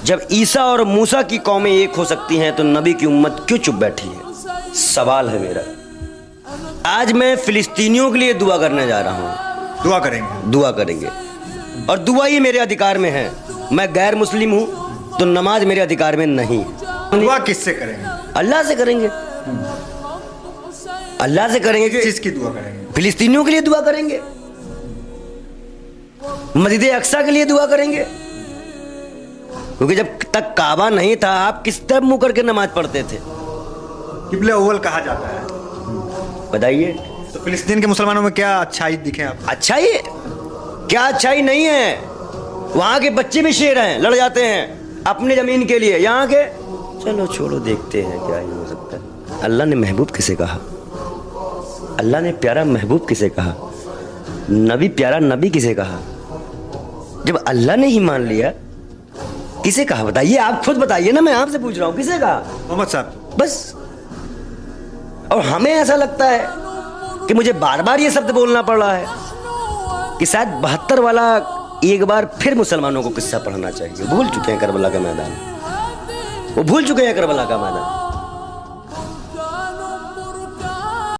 جب عیسیٰ اور موسیٰ کی قومیں ایک ہو سکتی ہیں تو نبی کی امت کیوں چپ بیٹھی ہے؟ سوال ہے میرا۔ آج میں فلسطینیوں کے لیے دعا کرنے جا رہا ہوں۔ دعا کریں گے؟ دعا کریں گے، اور دعا ہی میرے ادھیکار میں ہے۔ میں غیر مسلم ہوں تو نماز میرے ادھیکار میں نہیں۔ دعا کس سے کریں گے؟ اللہ سے کریں گے، اللہ سے کریں گے۔ کس چیز کی دعا کریں گے؟ فلسطینیوں کے لیے دعا کریں گے، مسجد اقصیٰ کے لیے دعا کریں گے، کیونکہ جب تک کعبہ نہیں تھا آپ کس طرح منہ کر کے نماز پڑھتے تھے؟ قبلہ اول کہا جاتا ہے، بتائیے۔ تو فلسطین کے مسلمانوں میں کیا اچھائی دکھیں آپ؟ اچھائی کیا؟ اچھائی نہیں ہے۔ وہاں کے بچے بھی شیر ہیں، لڑ جاتے ہیں اپنی زمین کے لیے، یہاں کے چلو چھوڑو دیکھتے ہیں کیا ہی ہو سکتا ہے۔ اللہ نے محبوب کسے کہا؟ اللہ نے پیارا محبوب کسے کہا؟ نبی پیارا نبی کسے کہا؟ جب اللہ نے ہی مان لیا کسے کہا؟ بتائیے، آپ خود بتائیے نا، میں آپ سے پوچھ رہا ہوں کسے کہا؟ محمد صاحب بس۔ اور ہمیں ایسا لگتا ہے کہ مجھے بار بار یہ شبد بولنا پڑ رہا ہے کہ شاید 72 والا ایک بار پھر مسلمانوں کو قصہ پڑھنا چاہیے۔ بھول چکے ہیں کربلا کا میدان، وہ بھول چکے ہیں کربلا کا میدان۔